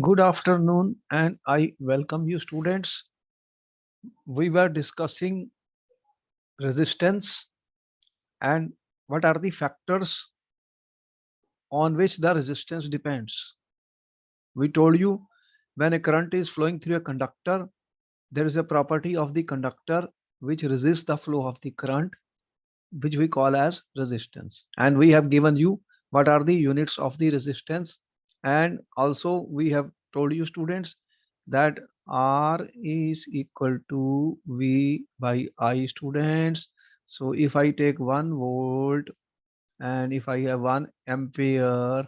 Good afternoon, and I welcome you, students. We were discussing resistance and what are the factors on which the resistance depends. We told you when a current is flowing through a conductor, there is a property of the conductor which resists the flow of the current, which we call as resistance. And we have given you what are the units of the resistance. And also, we have told you, students, that R is equal to V by I, students. So if I take 1 volt and if I have 1 ampere,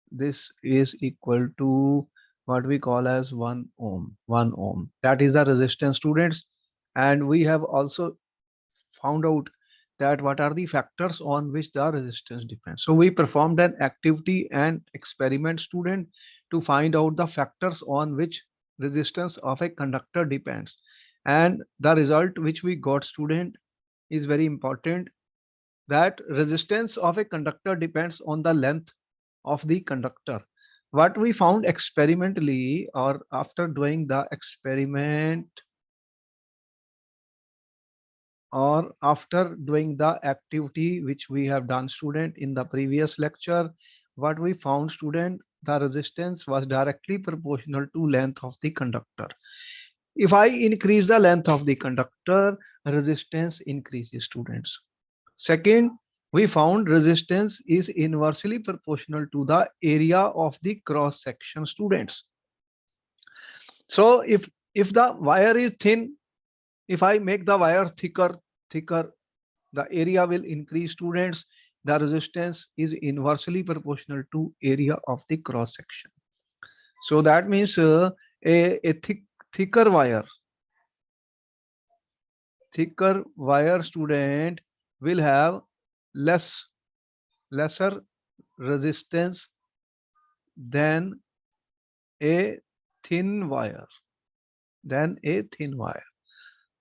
this is equal to what we call as 1 ohm. 1 ohm. That is the resistance, students. And we have also found out that what are the factors on which the resistance depends. So we performed an activity and experiment, student, to find out the factors on which resistance of a conductor depends. And the result which we got, student, is very important, that resistance of a conductor depends on the length of the conductor. What we found experimentally, or after doing the experiment, or after doing the activity which we have done, student, in the previous lecture, what we found, student, the resistance was directly proportional to length of the conductor. If I increase the length of the conductor, resistance increases, students. Second, we found resistance is inversely proportional to the area of the cross section, students. So if the wire is thin, if I make the wire thicker, the area will increase, students. The resistance is inversely proportional to area of the cross section. So that means a thicker wire, student, will have lesser resistance than a thin wire.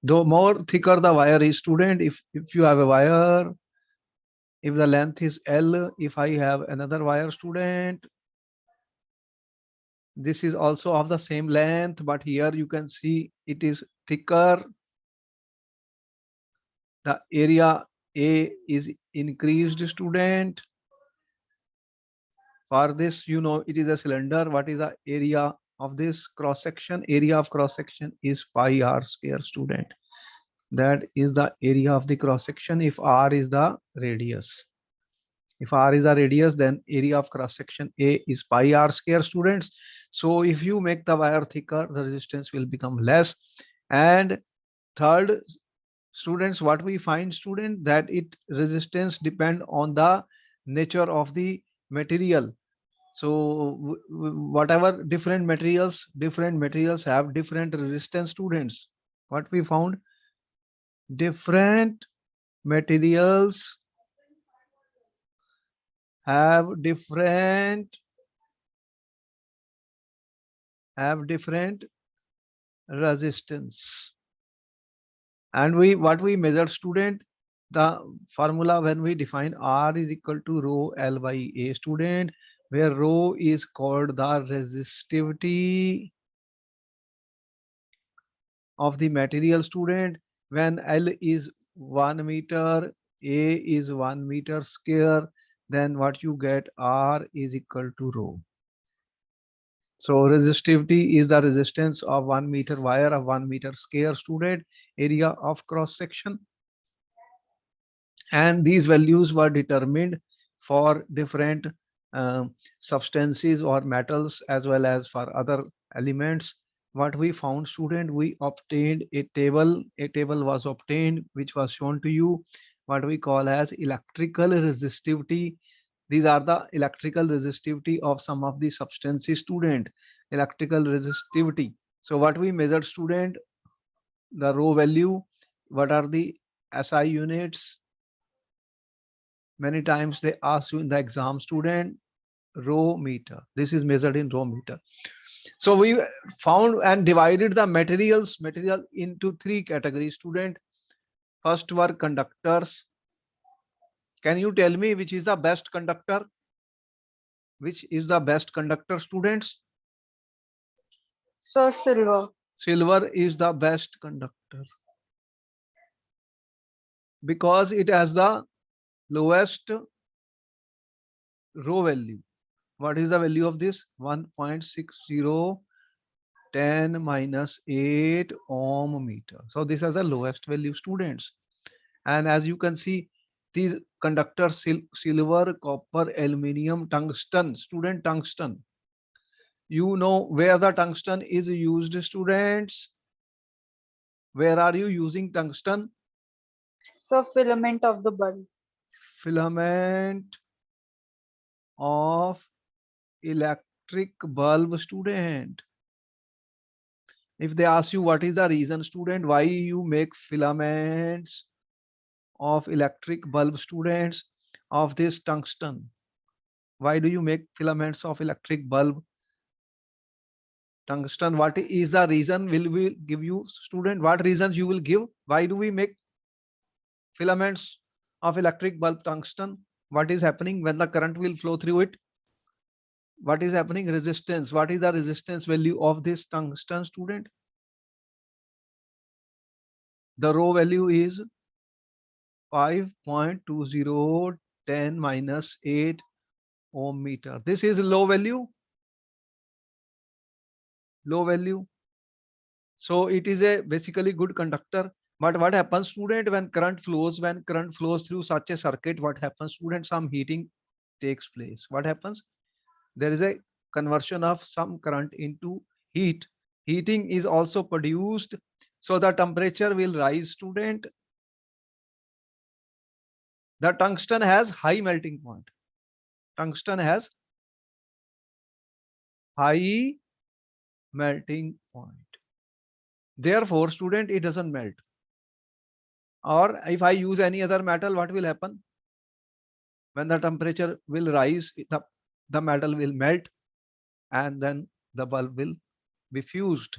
Though more thicker the wire is, student, if you have a wire, if the length is L, if I have another wire, student, this is also of the same length, but here you can see it is thicker. The area A is increased, student. For this, it is a cylinder. What is the area of this cross section? Area of cross section is pi r square, student. That is the area of the cross section if r is the radius. If r is the radius, then area of cross section A is pi r square, students. So if you make the wire thicker, the resistance will become less. And third, students, what we find, student, that it resistance depend on the nature of the material. So whatever different materials have different resistance, students. What we found, different materials have different resistance. And what we measure, student, the formula when we define R is equal to rho L by A, student, where rho is called the resistivity of the material, student. When L is 1 meter, A is 1 meter square, then what you get, R is equal to rho. So resistivity is the resistance of 1 meter wire of 1 meter square, student, area of cross section. And these values were determined for different substances or metals as well as for other elements. What we found, student, we obtained a table was obtained which was shown to you, what we call as electrical resistivity. These are the electrical resistivity of some of the substances, student. Electrical resistivity. So what we measured, student, the rho value. What are the SI units? Many times they ask you in the exam, student, rho meter. This is measured in rho meter. So we found and divided the material into three categories, student. First were conductors. Can you tell me which is the best conductor? Which is the best conductor, students? Sir, silver. Silver is the best conductor because it has the lowest rho value. What is the value of this? 1.6010 minus 8 ohm meter. So this is the lowest value, students. And as you can see, these conductors, silver, copper, aluminium, tungsten, student, tungsten. You know where the tungsten is used, students? Where are you using tungsten? Sir, filament of the bulb. Filament of electric bulb, student. If they ask you what is the reason, student, why you make filaments of electric bulb, students, of this tungsten? Why do you make filaments of electric bulb tungsten? What is the reason? Will we give you, student? What reasons you will give? Why do we make filaments of electric bulb tungsten? What is happening when the current will flow through it? What is happening? Resistance. What is the resistance value of this tungsten, student? The rho value is 5.2010 minus 8 ohm meter. This is low value. Low value. So it is a basically good conductor. But what happens, student, when current flows, through such a circuit, what happens, student? Some heating takes place. What happens? There is a conversion of some current into heat. Heating is also produced. So the temperature will rise, student. The tungsten has high melting point. Tungsten has high melting point. Therefore, student, it doesn't melt. Or if I use any other metal, what will happen? When the temperature will rise, the metal will melt and then the bulb will be fused.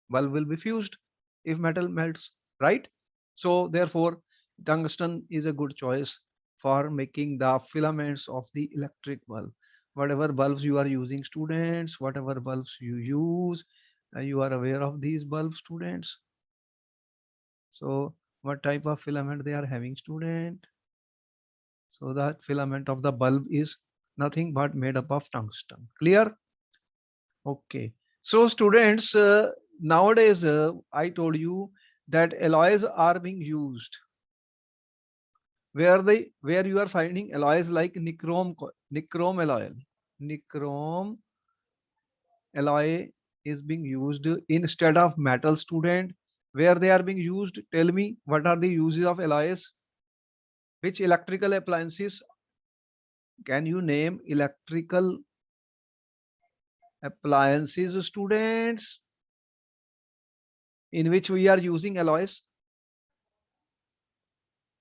Bulb will be fused if metal melts, right? So therefore, tungsten is a good choice for making the filaments of the electric bulb. Whatever bulbs you are using, students, whatever bulbs you use, you are aware of these bulbs, students. So what type of filament they are having, student? So that filament of the bulb is nothing but made up of tungsten. Clear? Okay. So students, nowadays I told you that alloys are being used. Where you are finding alloys like nichrome alloy. Nichrome alloy is being used instead of metal, student. Where they are being used? Tell me what are the uses of alloys? Which electrical appliances? Can you name electrical appliances, students, in which we are using alloys?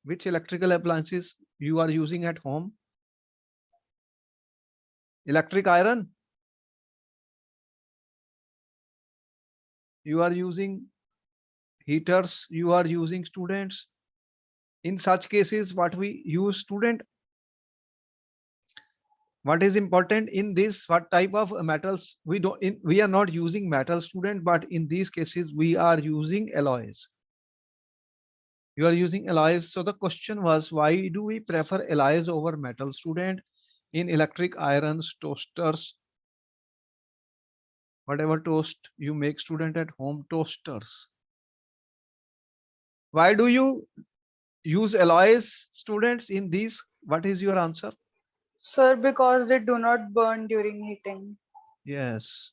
Which electrical appliances you are using at home? Electric iron? You are using heaters? You are using, students? In such cases, what we use, student? What is important in this? What type of metals? We are not using metal, student, but in these cases we are using alloys. You are using alloys. So the question was, why do we prefer alloys over metal, student? In electric irons, toasters, whatever toast you make, student, at home, toasters. Why do you use alloys, students, in these? What is your answer? Sir, because they do not burn during heating. Yes.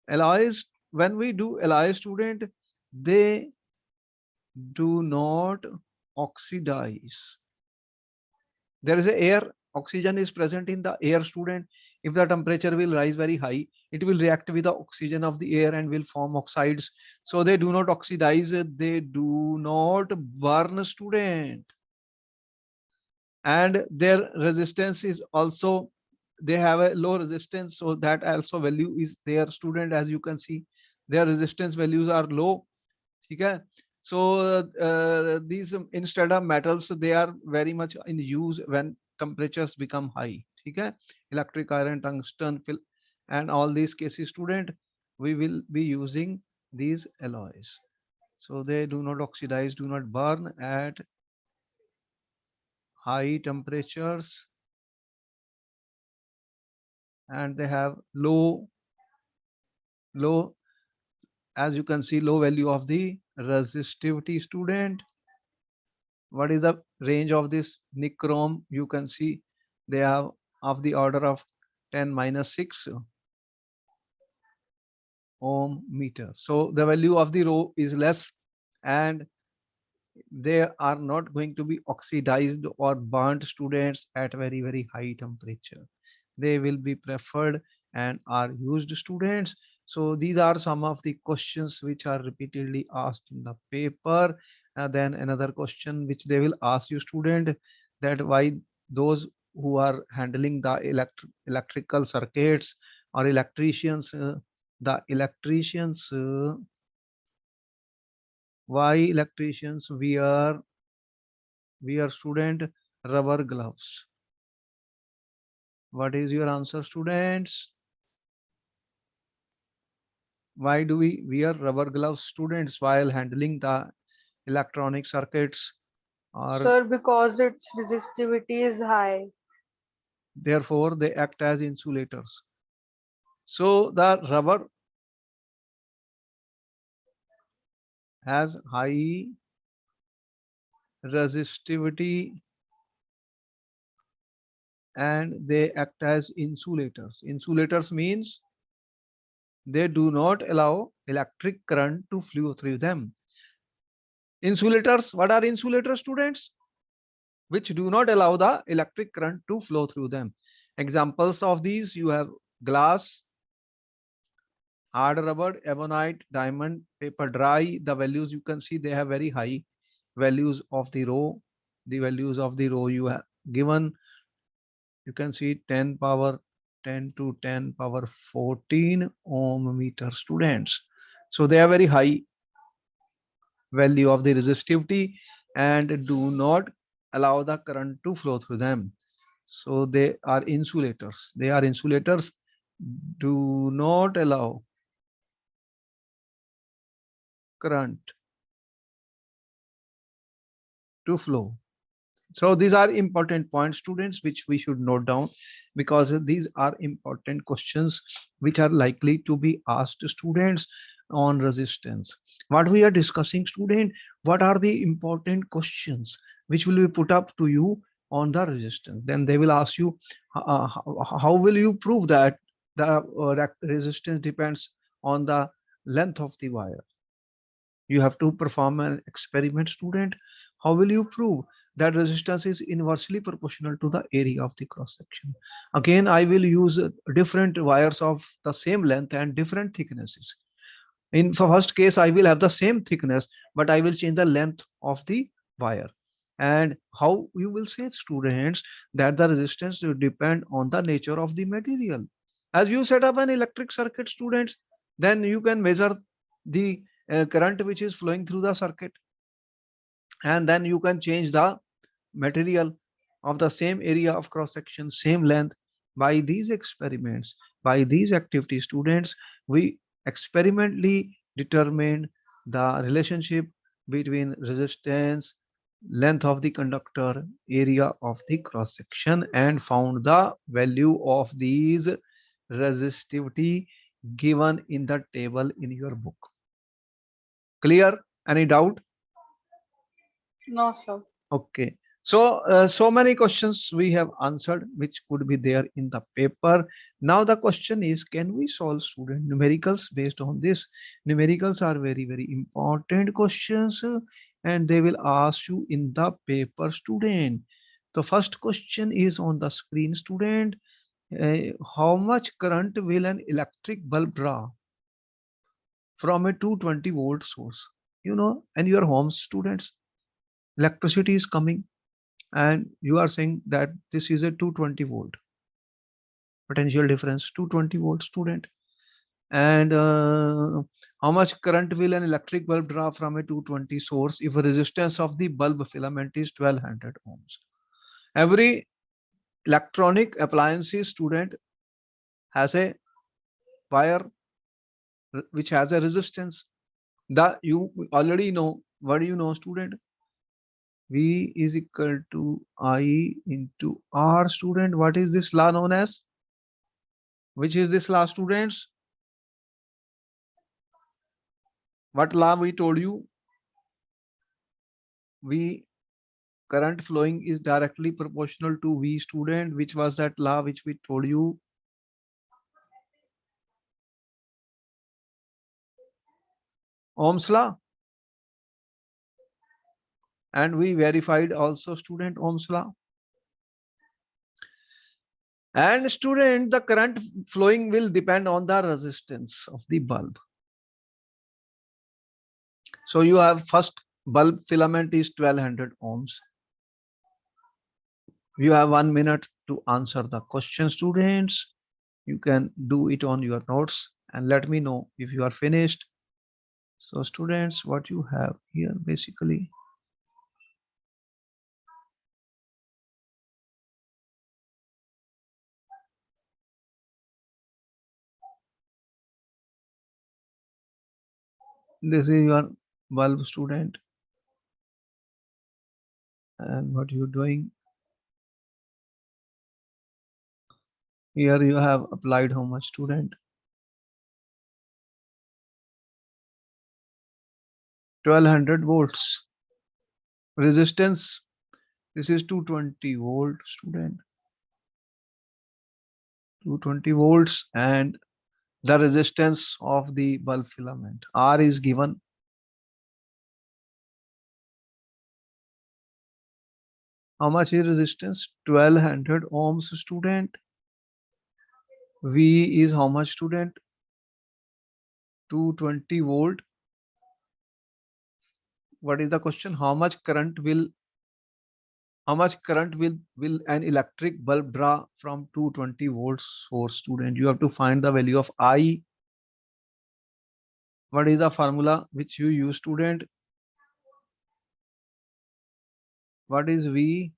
Alloys, when we do alloy, student, they do not oxidize. There is a air, oxygen is present in the air, student. If the temperature will rise very high, it will react with the oxygen of the air and will form oxides. So they do not oxidize, they do not burn, student. And their resistance is also, they have a low resistance, so that also value is there, student. As you can see, their resistance values are low. Okay. So these instead of metals, they are very much in use when temperatures become high. Okay. Electric iron, tungsten, and all these cases, student, we will be using these alloys. So they do not oxidize, do not burn at high temperatures, and they have low, as you can see, low value of the resistivity. Student, what is the range of this nichrome? You can see they have of the order of 10 minus 6 ohm meter. So the value of the rho is less, and they are not going to be oxidized or burnt, students, at very very high temperature. They will be preferred and are used, students. So these are some of the questions which are repeatedly asked in the paper. Then another question which they will ask you, student, that why those who are handling the electrical circuits or electricians, the electricians why electricians wear, student, rubber gloves? What is your answer, students? Why do we wear rubber gloves, students, while handling the electronic circuits? Or Sir, because its resistivity is high. therefore they act as insulators. So the rubber has high resistivity and they act as insulators. Insulators means they do not allow electric current to flow through them. Insulators, what are insulators, students? Which do not allow the electric current to flow through them. Examples of these, you have glass, hard rubber, ebonite, diamond, paper dry. The values you can see, they have very high values of the rho. The values of the rho you have given, you can see 10 power 10 to 10 power 14 ohm meter, students. So they are very high value of the resistivity and do not allow the current to flow through them. So they are insulators. They are insulators, do not allow current to flow. So these are important points, students, which we should note down, because these are important questions which are likely to be asked students on resistance. What we are discussing, student, what are the important questions which will be put up to you on the resistance? Then they will ask you, how will you prove that the resistance depends on the length of the wire? You have to perform an experiment, student. How will you prove that resistance is inversely proportional to the area of the cross section? Again, I will use different wires of the same length and different thicknesses. In the first case, I will have the same thickness, but I will change the length of the wire. And how you will say, students, that the resistance will depend on the nature of the material. As you set up an electric circuit, students, then you can measure the current which is flowing through the circuit, and then you can change the material of the same area of cross section, same length. By these experiments, by these activities, students, we experimentally determined the relationship between resistance, length of the conductor, area of the cross section, and found the value of these resistivity given in the table in your book. Clear? Any doubt? No, sir. Okay. So, so many questions we have answered, which could be there in the paper. Now the question is, can we solve student numericals based on this? Numericals are very, very important questions, and they will ask you in the paper, student. The first question is on the screen, student. How much current will an electric bulb draw from a 220 volt source? You know, and your home, students, electricity is coming and you are saying that this is a 220 volt potential difference, 220 volt, student. And how much current will an electric bulb draw from a 220 source if a resistance of the bulb filament is 1200 ohms? Every electronic appliances, student, has a wire which has a resistance. The you already know. What do you know, student? V is equal to I into R, student. What is this law known as? Which is this law, students? What law we told you? V current flowing is directly proportional to V, student. Which was that law which we told you? Ohm's law. And we verified also, student, Ohm's law. And student, the current flowing will depend on the resistance of the bulb. So you have first bulb filament is 1200 ohms. You have 1 minute to answer the question, students. You can do it on your notes and let me know if you are finished. So students, what you have here basically, this is your bulb, student, and what you're doing here, you have applied how much, student? 1200 volts. Resistance, this is 220 volt, student. 220 volts, and the resistance of the bulb filament R is given. How much is resistance? 1200 ohms, student. V is how much, student? 220 volt. What is the question? How much current will an electric bulb draw from 220 volts source, student? You have to find the value of I. What is the formula which you use, student? What is V?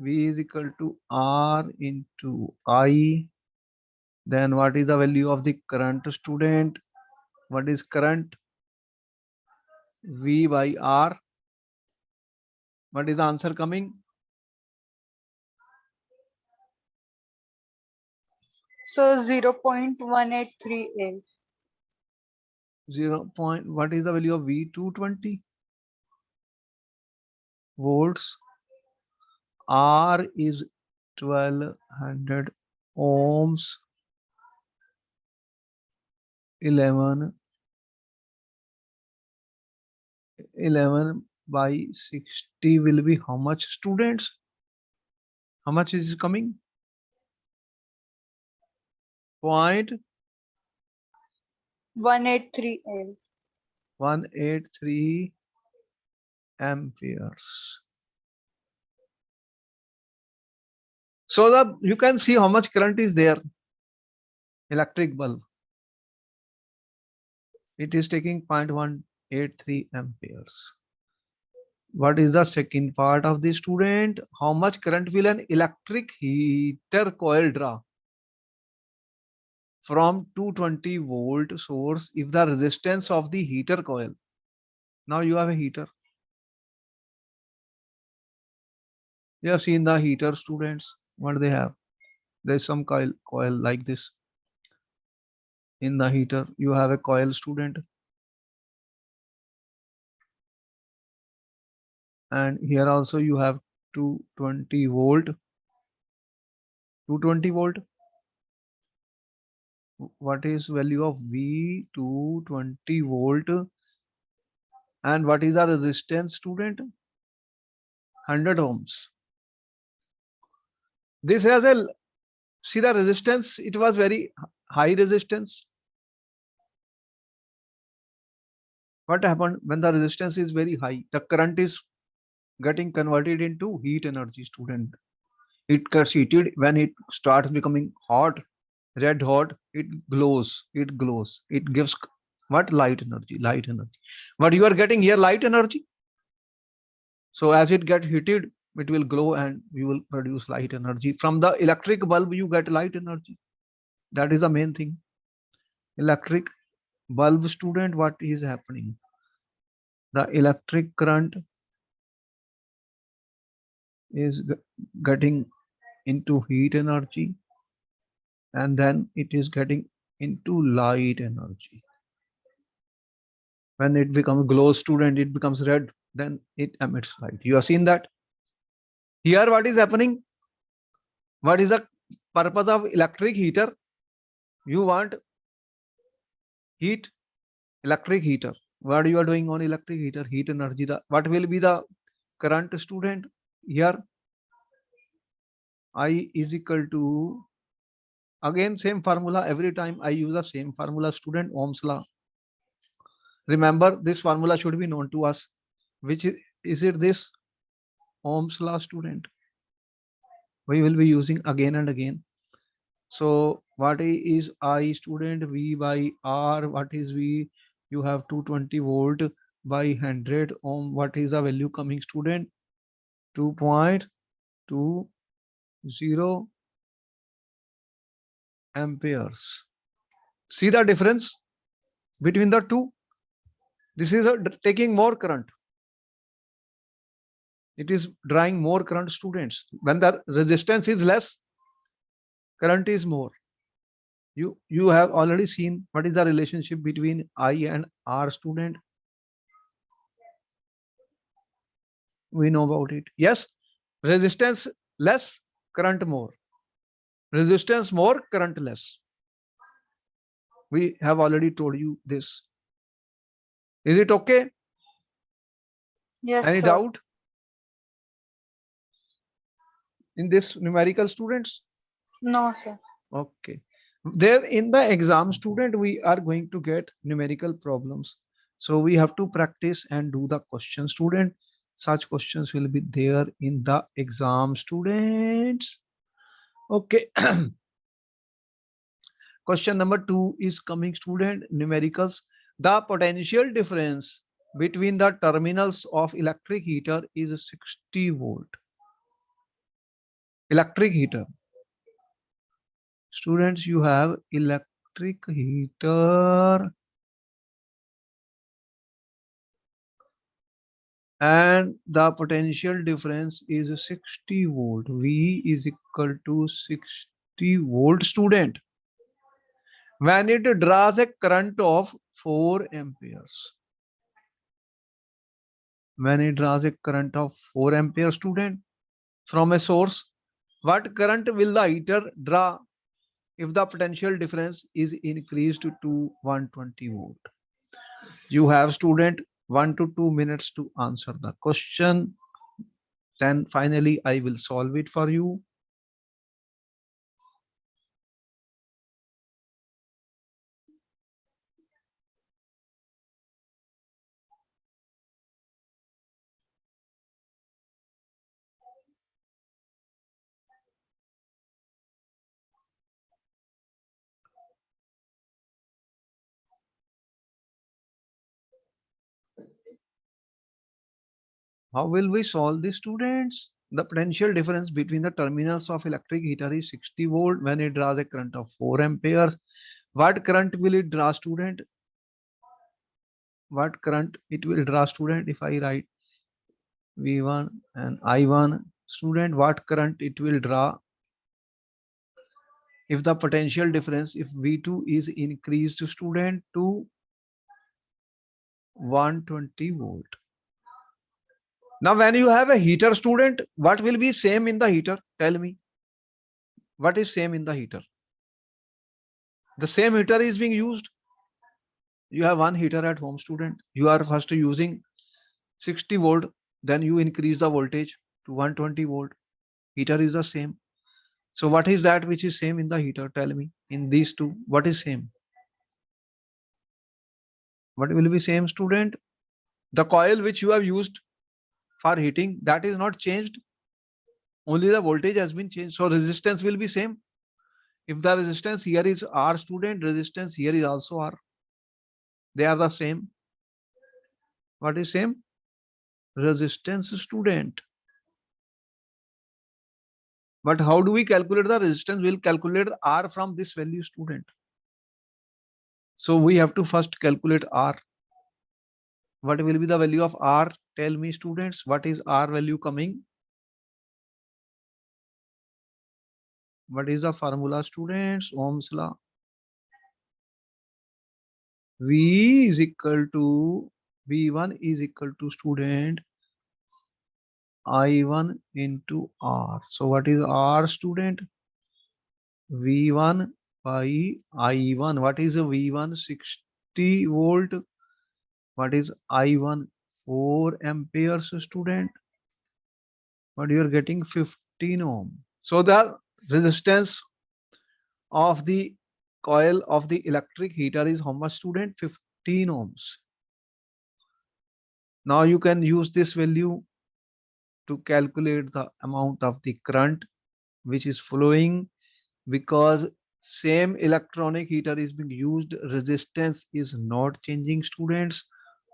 V is equal to R into I. Then what is the value of the current, student? What is current? V by R. What is the answer coming? So 0.1838. 0. What is the value of V? 220 volts. R is 1200 ohms. 11 by 60 will be how much, students? How much is coming? 1838. 183 amperes. So you can see how much current is there. Electric bulb, it is taking 0.183 amperes. What is the second part of the student? How much current will an electric heater coil draw from 220 volt source if the resistance of the heater coil? Now you have a heater. You have seen the heater, students. What they have? There's some coil like this. In the heater, you have a coil, student. And here also you have 220 volt. 220 volt. What is value of V? 220 volt. And what is the resistance, student? 100 ohms. This has a, see the resistance, it was very high resistance. What happened when the resistance is very high? The current is getting converted into heat energy, student. It gets heated. When it starts becoming hot, red hot, it glows. It gives what? Light energy. What you are getting here? Light energy. So as it gets heated, it will glow and you will produce light energy. From the electric bulb, you get light energy. That is the main thing. Electric Bulb student, what is happening? The electric current is getting into heat energy, and then it is getting into light energy. When it becomes glow student, it becomes red, then it emits light. You have seen that. Here what is happening? What is the purpose of electric heater? You want heat, electric heater. What you are doing on electric heater? Heat energy. What will be the current student? Here I is equal to, again same formula. Every time I use the same formula, student. Ohm's law. Remember, this formula should be known to us. Which is it? This Ohm's law, student. We will be using again and again. So what is I, student? V by R. What is V? You have 220 volt by 100 ohm. What is the value coming, student? 2.20 amperes. See the difference between the two? This is taking more current. It is drawing more current, students. When the resistance is less, current is more. You have already seen what is the relationship between I and R, student. We know about it. Yes, resistance less, current more. Resistance more, current less. We have already told you this. Is it okay? Yes, Any sir. doubt in this numerical, students? No, sir. Okay. There in the exam, student, we are going to get numerical problems. So we have to practice and do the question, student. Such questions will be there in the exam, students. Okay. Question number 2 is coming, student. Numericals. The potential difference between the terminals of electric heater is 60 volt. Electric heater. Students, you have electric heater and the potential difference is 60 volt. V is equal to 60 volt, student. When it draws a current of 4 amperes. When it draws a current of 4 amperes, student, from a source, what current will the heater draw if the potential difference is increased to 120 volt? You have, student, 1 to 2 minutes to answer the question. Then finally I will solve it for you. How will we solve this, students? The potential difference between the terminals of electric heater is 60 volt when it draws a current of 4 amperes. What current will it draw, student? What current it will draw, student? If I write V1 and I1, student, what current it will draw if the potential difference, if V2 is increased, student, to 120 volt. Now, when you have a heater, student, what will be same in the heater? Tell me. What is same in the heater? The same heater is being used. You have one heater at home, student. You are first using 60 volt, then you increase the voltage to 120 volt. Heater is the same. So what is that which is same in the heater? Tell me. In these two, what is same? What will be same, student? The coil which you have used for heating, that is not changed. Only the voltage has been changed. So resistance will be same. If the resistance here is R, student, resistance here is also R. They are the same. What is same? Resistance, student. But how do we calculate the resistance? We'll calculate R from this value, student. So we have to first calculate R. What will be the value of R? Tell me students, what is R value coming? What is the formula students? Ohm's law. V is equal to V1 is equal to student I1 into R. So what is R student? V1 by I1. What is a V1? 60 volt. What is I1? 4 amperes student. But you are getting 15 ohm. So the resistance of the coil of the electric heater is how much student? 15 ohms. Now you can use this value to calculate the amount of the current which is flowing, because same electronic heater is being used, resistance is not changing students.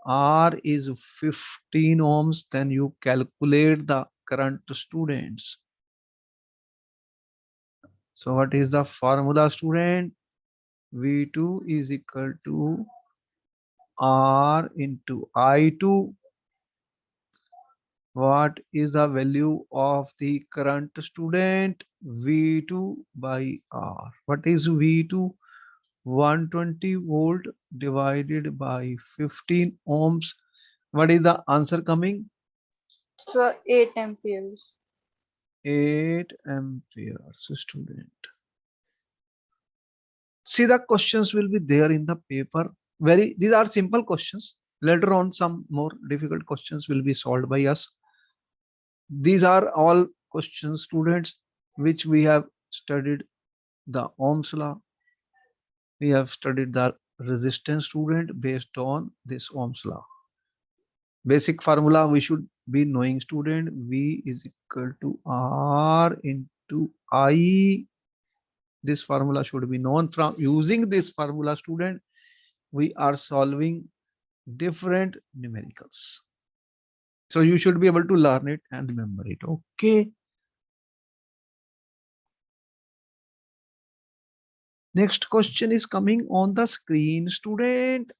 R is 15 ohms, then you calculate the current students. So what is the formula student? V2 is equal to R into I2. What is the value of the current student? V2 by R. What is V2? 120 volt divided by 15 ohms. What is the answer coming? So 8 amperes. 8 amperes student. See, the questions will be there in the paper. These are simple questions. Later on, some more difficult questions will be solved by us. These are all questions, students, which we have studied the Ohm's law. We have studied the resistance student based on this Ohm's law. Basic formula we should be knowing student. V is equal to R into I. This formula should be known. From using this formula student, we are solving different numericals. So you should be able to learn it and remember it. Okay. Next question is coming on the screen, student.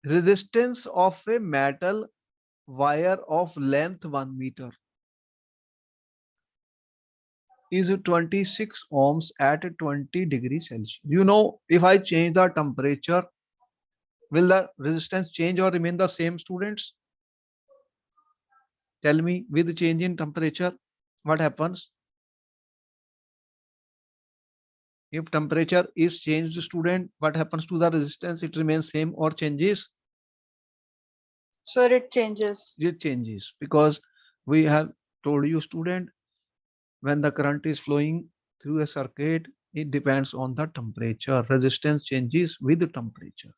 Resistance of a metal wire of length 1 meter is 26 ohms at 20 degrees Celsius. You know, if I change the temperature, will the resistance change or remain the same, students? Tell me, with change in temperature, what happens? If temperature is changed, student, what happens to the resistance? It remains same or changes? So it changes. It changes, because we have told you, student, when the current is flowing through a circuit, it depends on the temperature. Resistance changes with the temperature.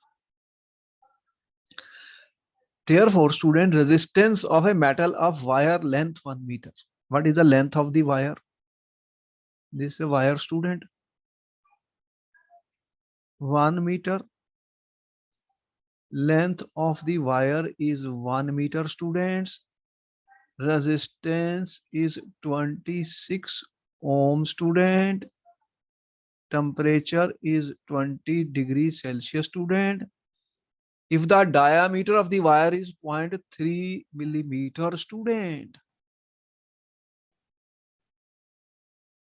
Therefore, student, resistance of a metal of wire length 1 meter. What is the length of the wire? This is a wire, student. 1 meter. Length of the wire is 1 meter, students. Resistance is 26 ohm, student. Temperature is 20 degrees Celsius, student. If the diameter of the wire is 0.3 millimeter, student.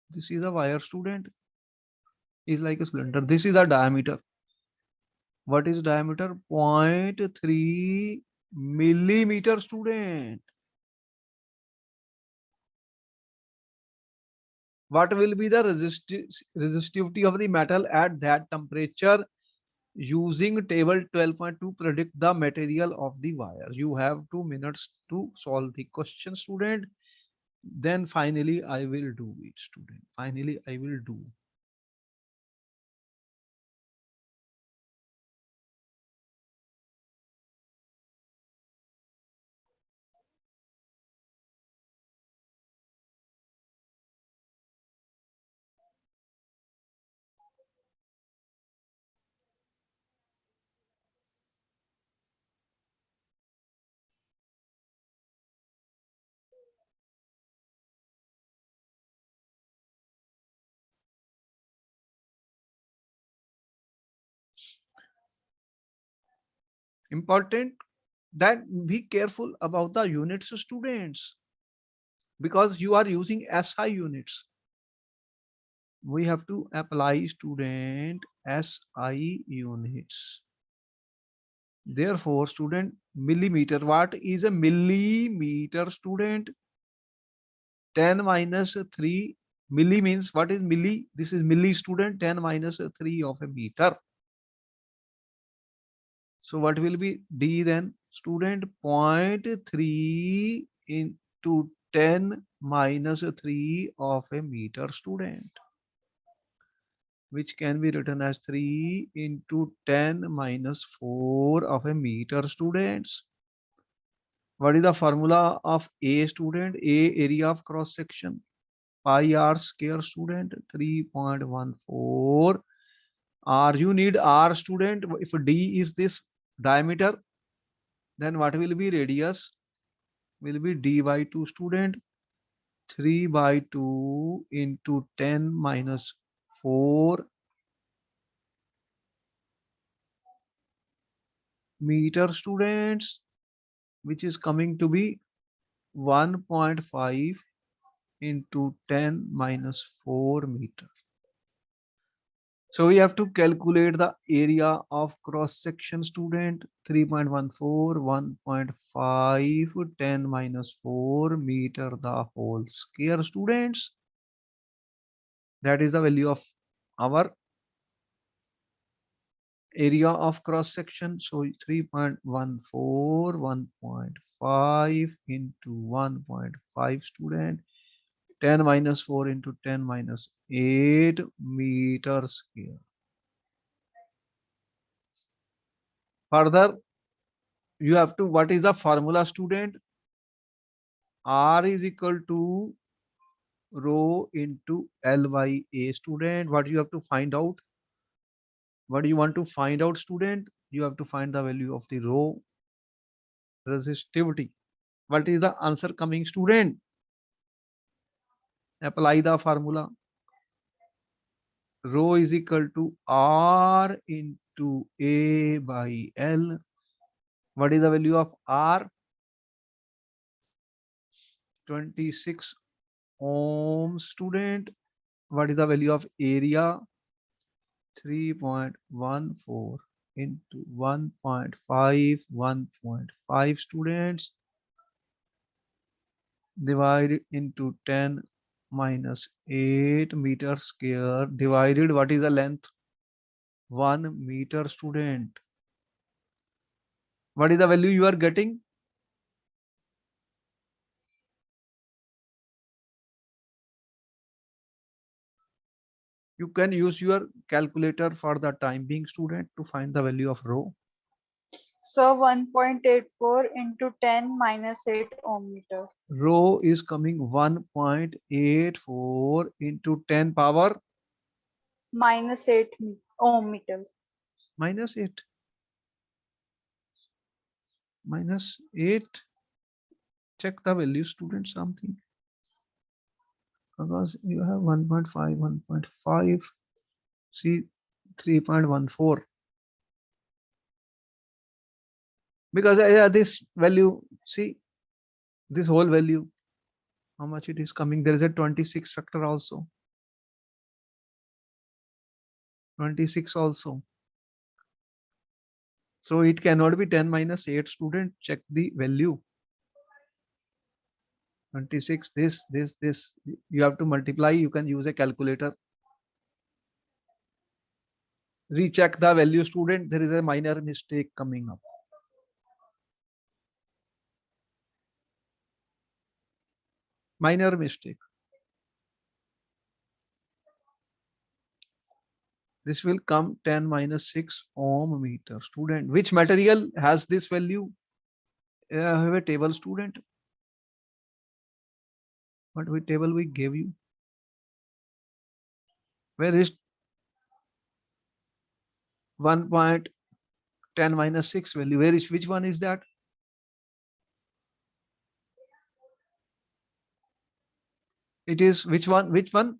This is a wire, student. Is like a cylinder. This is the diameter. What is diameter? 0.3 millimeter, student. What will be the resistivity of the metal at that temperature? Using table 12.2, predict the material of the wire. You have 2 minutes to solve the question, student. Then finally I will do it, student. Finally I will do. Important that be careful about the units, students, because you are using SI units. We have to apply, student, SI units. Therefore, student, millimeter, what is a millimeter, student? 10 minus 3, milli means what is milli? This is milli, student. 10 minus 3 of a meter. So what will be D then? Student, 0.3 into 10 minus 3 of a meter, student, which can be written as 3 into 10 minus 4 of a meter, students. What is the formula of A, student? A, area of cross section, pi r square, student, 3.14. R, you need R, student. If D is this diameter, then what will be radius? Will be D by 2, student. 3 by 2 into 10 minus 4 meter, students, which is coming to be 1.5 into 10 minus 4 meter. So we have to calculate the area of cross section, student. 3.14, 1.5, 10 minus 4 meter the whole square, students. That is the value of our area of cross section. So 3.14, 1.5 into 1.5, student. 10 minus 4 into 10 minus 8 meter square. Further, you have to, what is the formula, student? R is equal to rho into L by A, student. What you have to find out? What do you want to find out, student? You have to find the value of the rho resistivity. What is the answer coming, student? Apply the formula. Rho is equal to R into A by L. What is the value of R? 26 ohms, student. What is the value of area? 3.14 into 1.5, 1.5, students, divided into 10 minus 8 meter square, divided, what is the length? 1 meter, student. What is the value you are getting? You can use your calculator for the time being, student, to find the value of rho. So 1.84 into 10 minus 8 ohm meter. Rho is coming 1.84 into 10 power Minus 8 ohm meter. minus 8. Minus 8. Check the value, student, something. Because you have 1.5, 1.5. See, 3.14. Because this value, see, this whole value, how much it is coming. There is a 26 factor also. 26 also. So it cannot be 10 minus 8, student. Check the value. 26, this. You have to multiply. You can use a calculator. Recheck the value, student. There is a minor mistake coming up. Minor mistake. This will come 10 minus 6 ohm meter, student. Which material has this value? I have a table, student. What table we gave you? Where is 1.10 minus 6 value? Where is, which one is that? It is which one? Which one?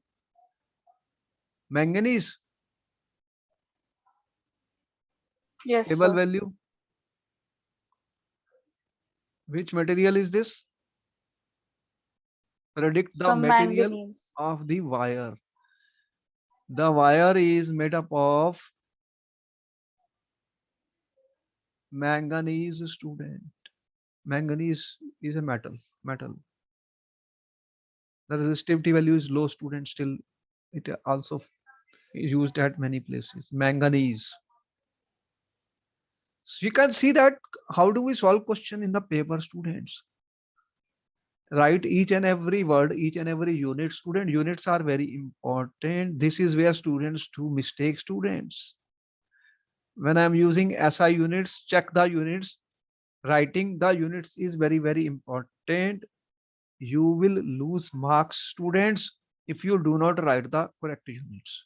Manganese. Yes, Table sir. value. Which material is this? Predict the Some material manganese. of the wire. The wire is made up of manganese, student. Manganese is a metal. The resistivity value is low, student. Still, it also is used at many places. Manganese. So you can see that how do we solve question in the paper, students? Write each and every word, each and every unit. Student, units are very important. This is where students do mistake, students. When I'm using SI units, check the units. Writing the units is very, very important. You will lose marks, students, if you do not write the correct units.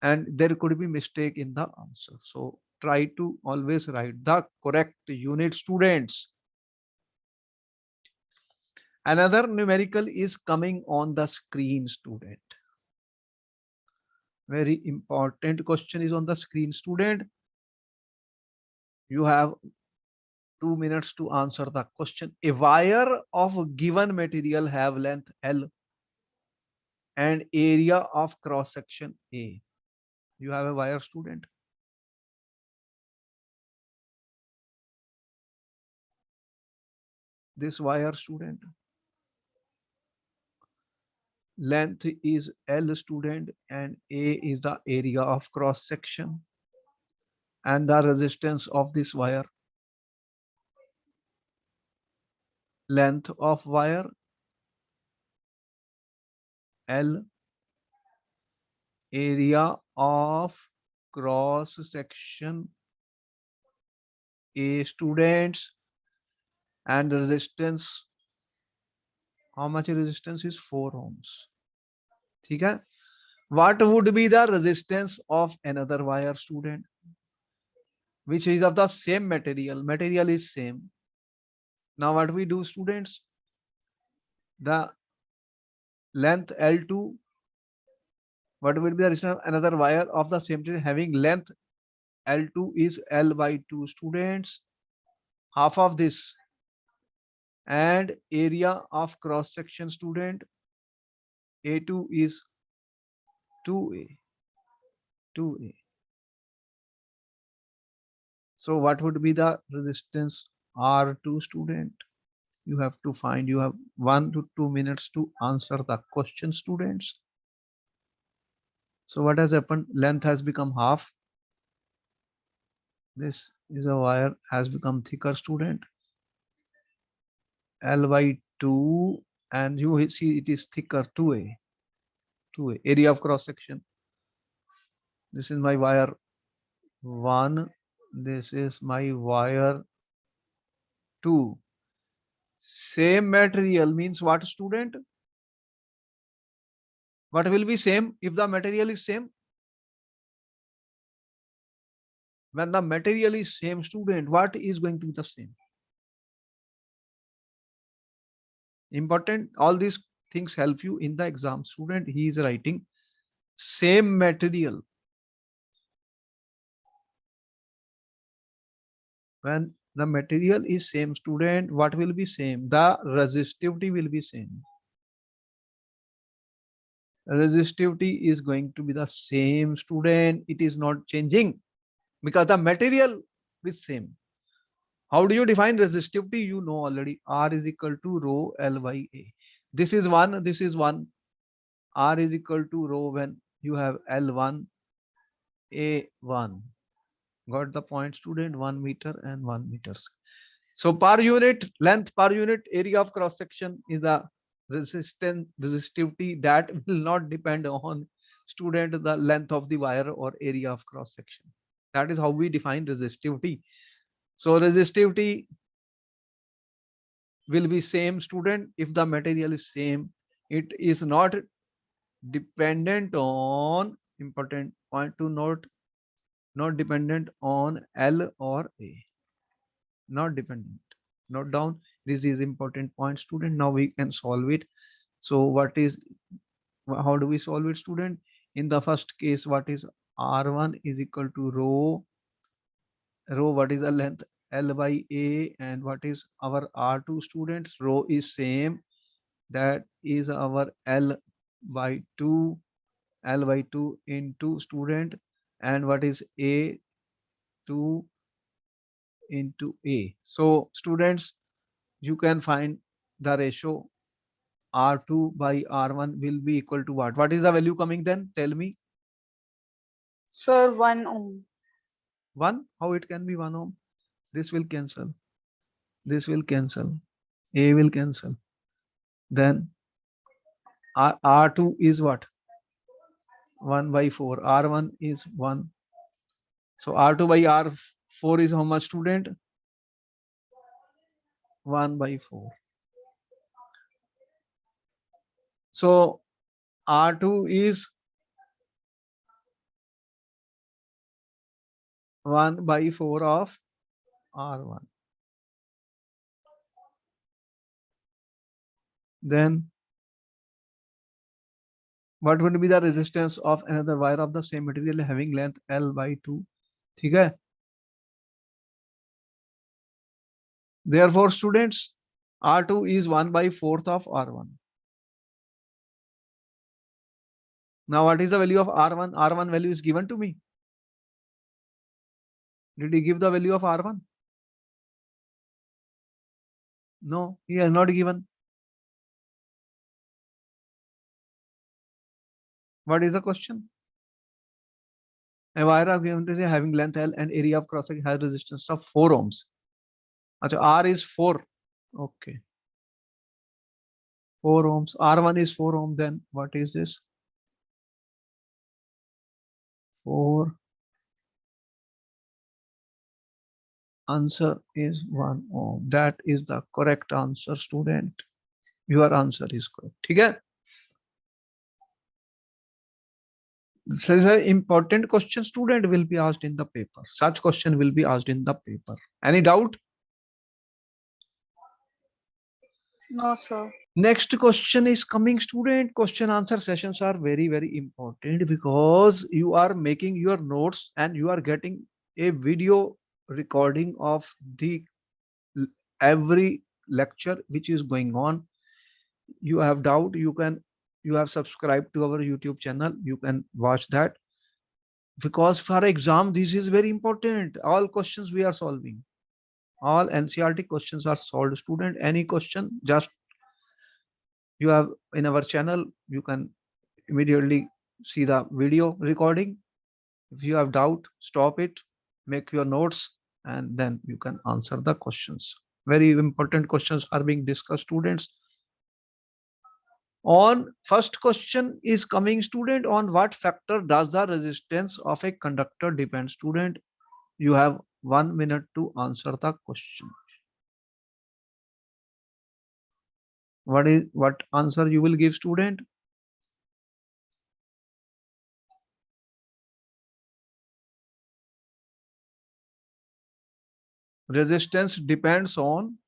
And there could be mistake in the answer. So try to always write the correct unit, students. Another numerical is coming on the screen, student. Very important question is on the screen, student. You have 2 minutes to answer the question. A wire of a given material have length L and area of cross section A. You have a wire, student. This wire, student. Length is L, student, and A is the area of cross section. And the resistance of this wire. Length of wire L, area of cross section A, students, and the resistance. How much resistance is 4 ohms? ठीक है? What would be the resistance of another wire, student? Which is of the same material. Material is same. Now what we do, students? The length L2. What will be the resistance of another wire of the same material having length L2 is L by 2, students. Half of this. And area of cross section, student. A2 is 2A. 2A. So what would be the resistance R2, student? You have to find. You have 1 to 2 minutes to answer the question, students. So what has happened? Length has become half. This is a wire has become thicker, student. L by 2, and you will see it is thicker. 2A. 2A. Area of cross section. This is my wire 1. This is my wire 2. Same material means what, student? What will be same if the material is same? When the material is same, student, what is going to be the same? Important. All these things help you in the exam, student. He is writing same material. When the material is same, student, what will be same? The resistivity will be same. Resistivity is going to be the same, student. It is not changing because the material is same. How do you define resistivity? You know already. R is equal to rho L by A. This is 1. This is 1. R is equal to rho when you have L1, A1. Got the point, student? 1 meter and 1 meters. So per unit length, per unit area of cross section is the resistivity that will not depend on, student, the length of the wire or area of cross section. That is how we define resistivity. So resistivity will be same, student, if the material is same. It is not dependent on, important point to note, not dependent on L or A. Not dependent. Note down. This is important point, student. Now we can solve it. So what is, how do we solve it, student? In the first case, what is R1 is equal to rho. Rho, what is the length? L by A, and what is our R2 students? Rho is same. That is our L by 2, L by 2 into student, and what is A 2 into A. So students, you can find the ratio R2 by R1 will be equal to what? What is the value coming then? Tell me. Sir, 1 ohm. 1? How it can be 1 ohm? This will cancel. This will cancel. A will cancel. Then R2 is what? 1 by 4. R1 is 1. So R2 by R4 is how much, student? 1 by 4. So R2 is 1 by 4 of R1. Then what would be the resistance of another wire of the same material having length L by 2? ठीक है? Therefore, students, R2 is 1 by 4th of R1. Now, what is the value of R1? R1 value is given to me. Did he give the value of R1? No, he has not given. What is the question? A wire of given to say having length L and area of cross section has resistance of 4 ohms. Achha, R is 4. Okay. 4 ohms. R1 is 4 ohm. Then what is this? 4. Answer is 1 ohm. That is the correct answer, student. Your answer is correct. ठीक है? This is an important question, student, will be asked in the paper. Such question will be asked in the paper. Any doubt? No, sir. Next question is coming, student. Question answer sessions are very, very important because you are making your notes and you are getting a video recording of the every lecture which is going on. You have doubt, you have subscribed to our YouTube channel, you can watch that, because for exam this is very important. All questions we are solving, all NCERT questions are solved, student. Any question, just you have in our channel, you can immediately see the video recording. If you have doubt, stop it, make your notes, and then you can answer the questions. Very important questions are being discussed, students. On first question is coming, student, on what factor does the resistance of a conductor depend? Student, you have 1 minute to answer the question. What answer you will give, student? Resistance depends on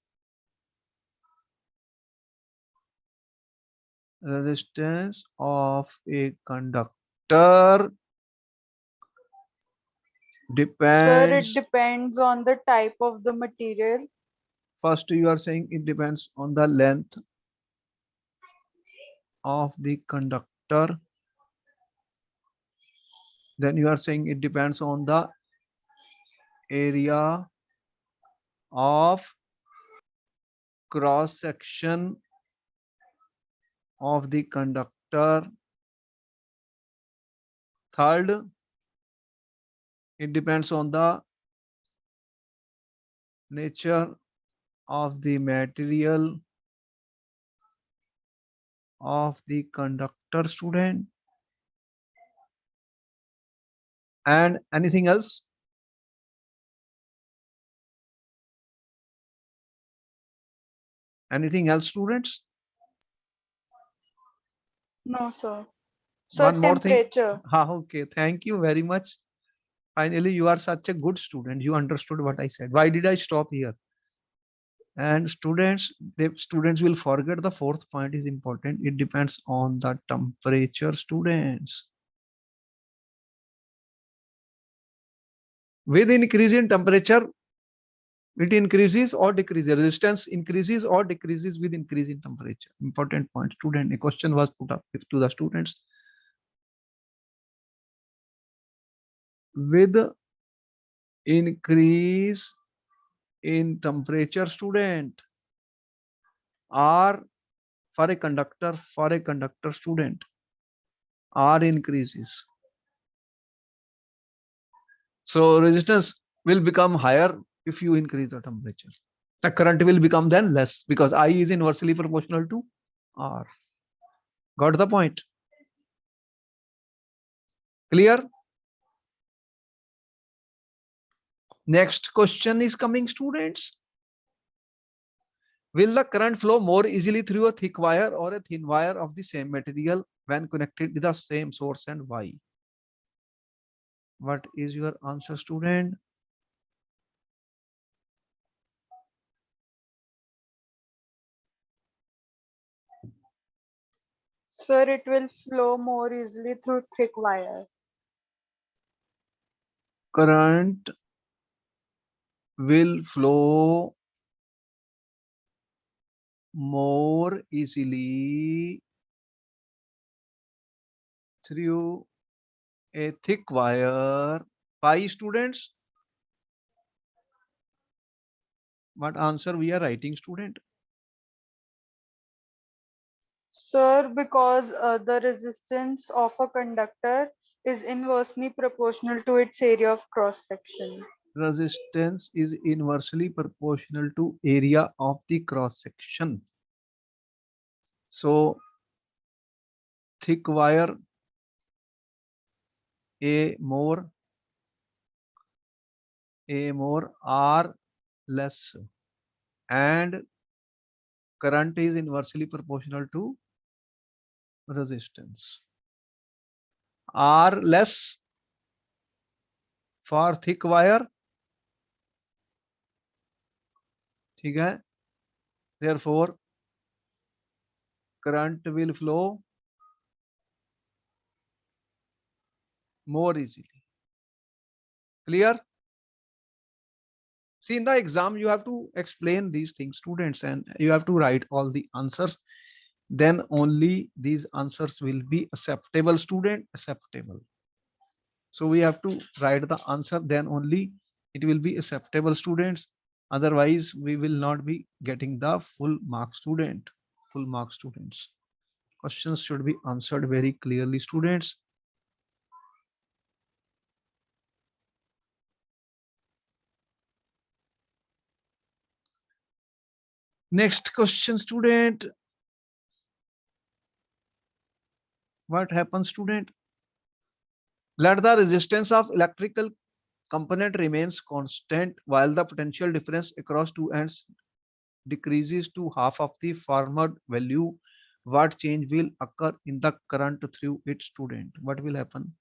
resistance of a conductor Sir, it depends. depends on the type of the material. First, you are saying it depends on the length of the conductor. Then you are saying it depends on the area of cross section of the conductor. Third, it depends on the nature of the material of the conductor, student. And anything else? Anything else, students? No, sir. Sir, One more thing. temperature. Okay, thank you very much. Finally, you are such a good student. You understood what I said. Why did I stop here? And students, the students will forget the fourth point is important. It depends on the temperature, students. With increase in temperature, It increases or decreases. Resistance increases or decreases with increase in temperature. Important point, student. A question was put up to the students. With increase in temperature, student, R for a conductor student, R increases. So resistance will become higher if you increase the temperature. The current will become then less because I is inversely proportional to R. Got the point? Clear? Next question is coming, students. Will the current flow more easily through a thick wire or a thin wire of the same material when connected with the same source, and why? What is your answer, student? Sir, it will flow more easily through thick wire. Current will flow more easily through a thick wire. Why, students? What answer we are writing, student? Sir, because the resistance of a conductor is inversely proportional to its area of cross section. Resistance is inversely proportional to area of the cross section. So thick wire, A more, R less, and current is inversely proportional to resistance. R less for thick wire, ठीक है? Therefore current will flow more easily. Clear? See, in the exam you have to explain these things, students, and you have to write all the answers. Then only these answers will be acceptable, student, acceptable. So we have to write the answer, then only it will be acceptable, students. Otherwise we will not be getting the full mark, student. Full mark, students. Questions should be answered very clearly, students. Next question, student. What happens, student? Let the resistance of electrical component remains constant while the potential difference across two ends decreases to half of the former value. What change will occur in the current through its, student? What will happen?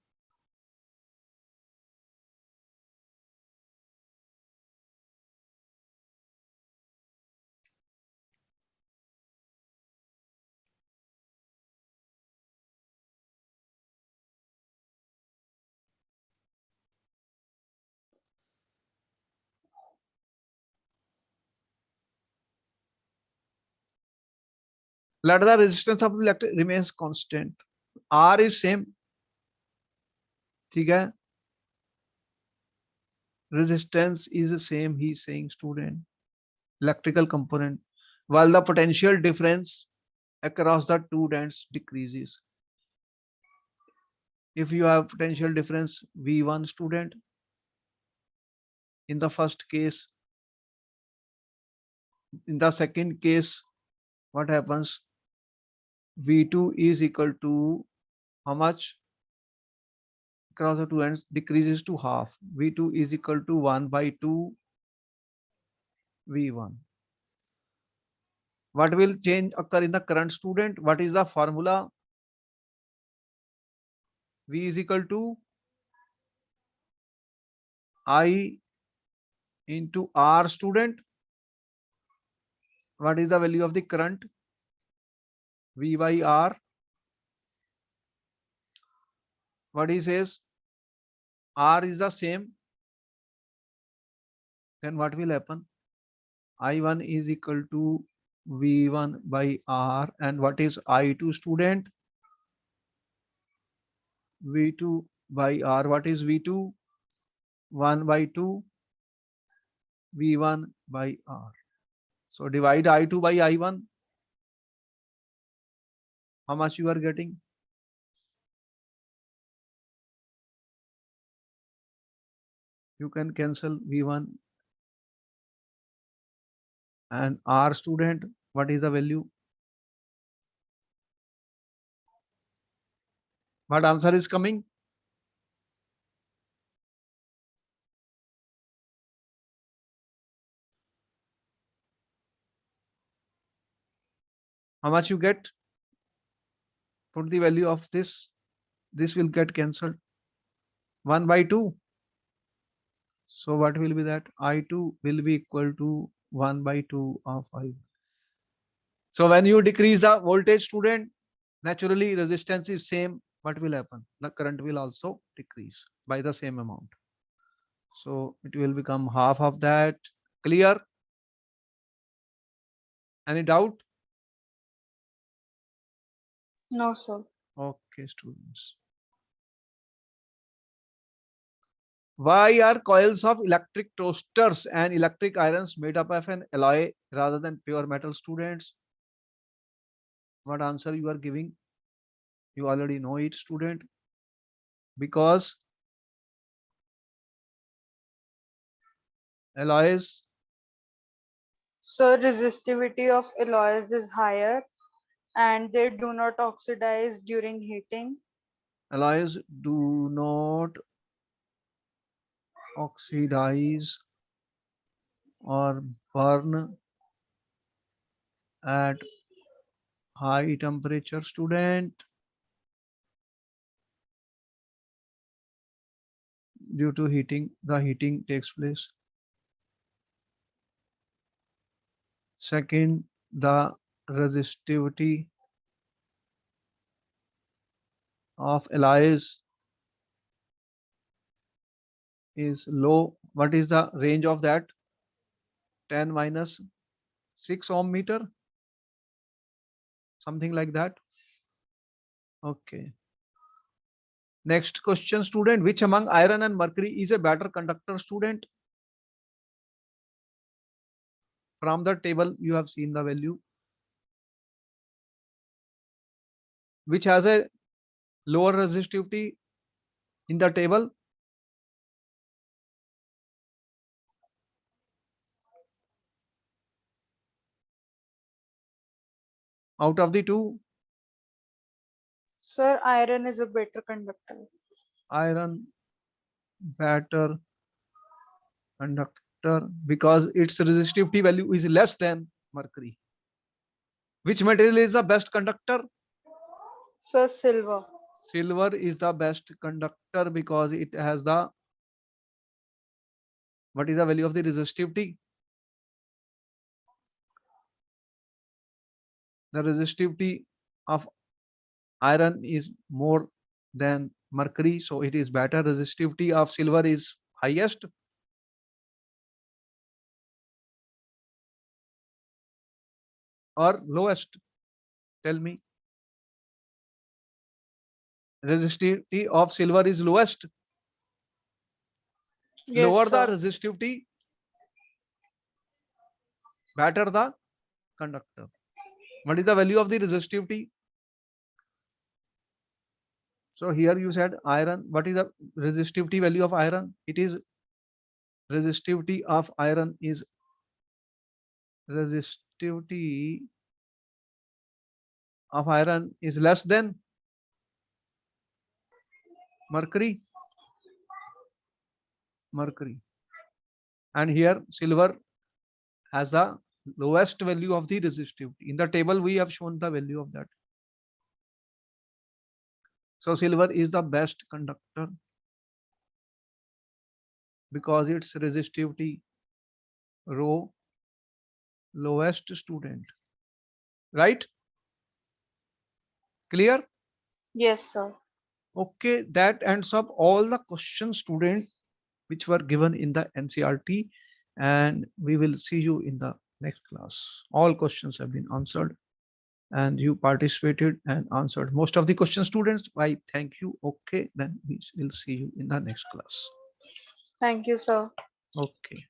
Let the resistance of electric remains constant. R is same, ठीक है? Resistance is the same, he is saying, student. Electrical component, while the potential difference across the two ends decreases. If you have potential difference V1, student, in the first case, in the second case, what happens? V2 is equal to how much? Across the two ends decreases to half. V2 is equal to 1 by 2 V1. What will change occur in the current, student? What is the formula? V is equal to I into R, student. What is the value of the current? V by R. What he says? R is the same. Then what will happen? I1 is equal to V1 by R. And what is I2, student? V2 by R. What is V2? 1 by 2 V1 by R. So divide I2 by I1. How much you are getting? You can cancel V1 and R, student. What is the value? What answer is coming? How much you get? Put the value of this. This will get cancelled. 1 by 2. So what will be that? I2 will be equal to 1 by 2 of I. So when you decrease the voltage, student, naturally resistance is same. What will happen? The current will also decrease by the same amount. So it will become half of that. Clear? Any doubt? No, sir. Okay, students. Why are coils of electric toasters and electric irons made up of an alloy rather than pure metal, students? What answer you are giving? You already know it, student. Because alloys, Sir, resistivity of alloys is higher and they do not oxidize during heating. alloys do not oxidize or burn at high temperature, student, due to heating. The heating takes place. Second, the resistivity of alloys is low. What is the range of that? 10 minus 6 ohm meter, something like that. Okay. Next question, student. Which among iron and mercury is a better conductor, student? From the table, you have seen the value. Which has a lower resistivity in the table? Out of the two, Sir, iron is a better conductor. iron better conductor because its resistivity value is less than mercury. Which material is the best conductor? Sir, silver. Silver is the best conductor because it has the, what is the value of the resistivity? The resistivity of iron is more than mercury, so it is better. Resistivity of silver is highest. Or lowest? Tell me. Resistivity of silver is lowest. Yes, Lower the sir. resistivity, better the conductor. What is the value of the resistivity? So here you said iron. What is the resistivity value of iron? It is resistivity of iron is resistivity of iron is less than mercury. Mercury. And here silver has the lowest value of the resistivity. In the table, we have shown the value of that. So silver is the best conductor because its resistivity rho lowest, student. Right? Clear? Yes, sir. Okay, that ends up all the questions, student, which were given in the NCRT, and we will see you in the next class. All questions have been answered and you participated and answered most of the questions, students. I thank you. Okay, then we will see you in the next class. Thank you, sir. Okay.